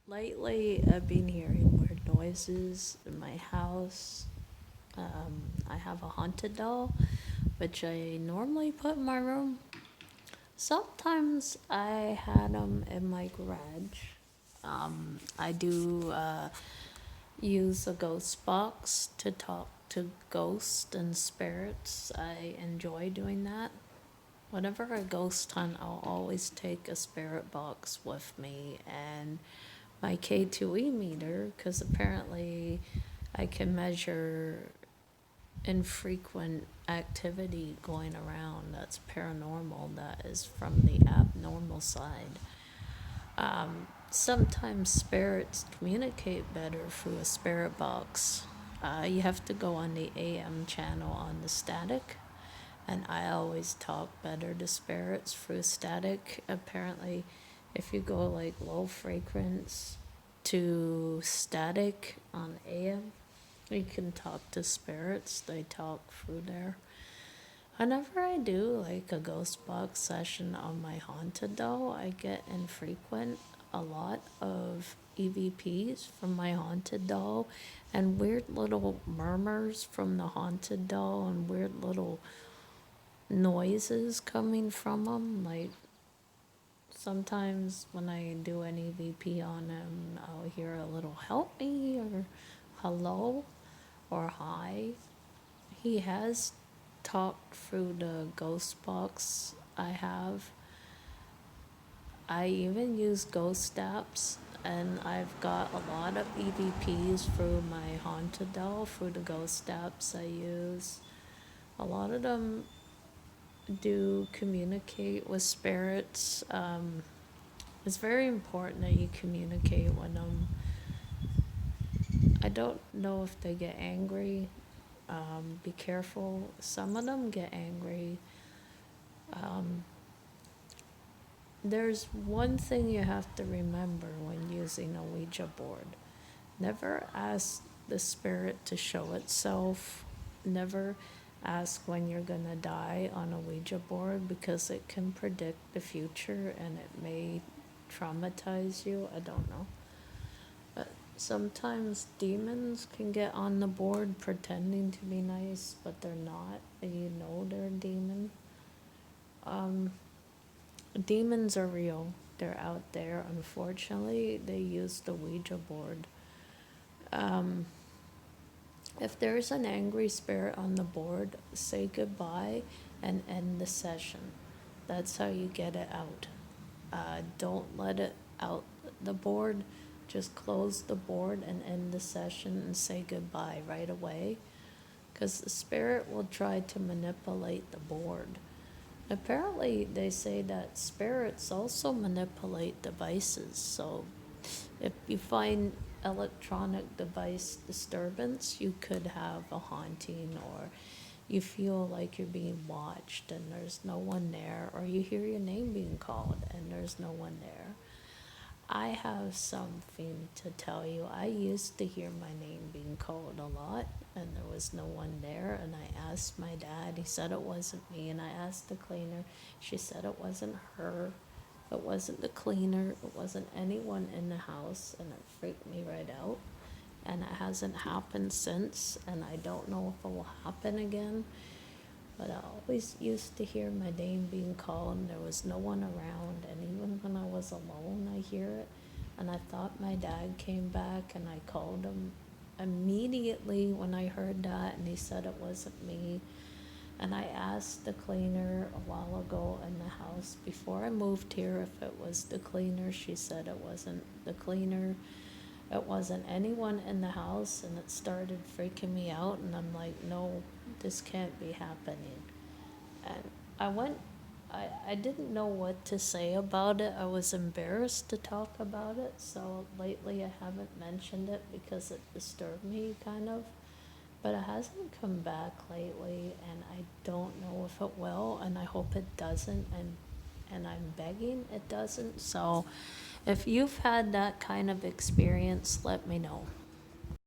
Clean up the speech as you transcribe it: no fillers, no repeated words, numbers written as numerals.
Lately, I've been hearing weird noises in my house. I have a haunted doll, which I normally put in my room. Sometimes I had them in my garage. I do use a ghost box to talk to ghosts and spirits. I enjoy doing that. Whenever I ghost hunt, I'll always take a spirit box with me and my K2E meter because apparently I can measure infrequent activity going around that's paranormal, that is from the abnormal side. Sometimes spirits communicate better through a spirit box. You have to go on the AM channel on the static, and I always talk better to spirits through static. Apparently, if you go like low frequency to static on AM, you can talk to spirits. They talk through there. Whenever I do like a ghost box session on my haunted doll, I get infrequent a lot of EVPs from my haunted doll and weird little murmurs from the haunted doll and weird little noises coming from them. Like sometimes when I do an EVP on him, I'll hear a little help me or hello or hi. He has talked through the ghost box I have. I even use ghost apps and I've got a lot of EVPs through my haunted doll through the ghost apps I use. A lot of them do communicate with spirits. It's very important that you communicate with them. I don't know if they get angry. Be careful. Some of them get angry. There's one thing you have to remember when using a Ouija board. Never ask the spirit to show itself. Never ask when you're going to die on a Ouija board because it can predict the future and it may traumatize you. I don't know. But sometimes demons can get on the board pretending to be nice, but they're not. And you know they're a demon. Demons are real. They're out there. Unfortunately, they use the Ouija board. If there's an angry spirit on the board, say goodbye and end the session. That's how you get it out. Don't let it out the board. Just close the board and end the session and say goodbye right away. Because the spirit will try to manipulate the board. Apparently, they say that spirits also manipulate devices. So, if you find electronic device disturbance, you could have a haunting, or you feel like you're being watched and there's no one there, or you hear your name being called and there's no one there. I have something to tell you. I used to hear my name being called a lot, and there was no one there. And I asked my dad, he said it wasn't me. And I asked the cleaner, she said it wasn't her. It wasn't the cleaner. It wasn't anyone in the house. And it freaked me right out. And it hasn't happened since. And I don't know if it will happen again. But I always used to hear my name being called and there was no one around. And even when I was alone, I hear it. And I thought my dad came back and I called him immediately when I heard that. And he said it wasn't me. And I asked the cleaner a while ago in the house before I moved here if it was the cleaner. She said it wasn't the cleaner. It wasn't anyone in the house, and it started freaking me out. And I'm like, no, this can't be happening. And I went, I didn't know what to say about it. I was embarrassed to talk about it. So lately I haven't mentioned it because it disturbed me kind of. But it hasn't come back lately, and I don't know if it will, and I hope it doesn't, and I'm begging it doesn't. So if you've had that kind of experience, let me know.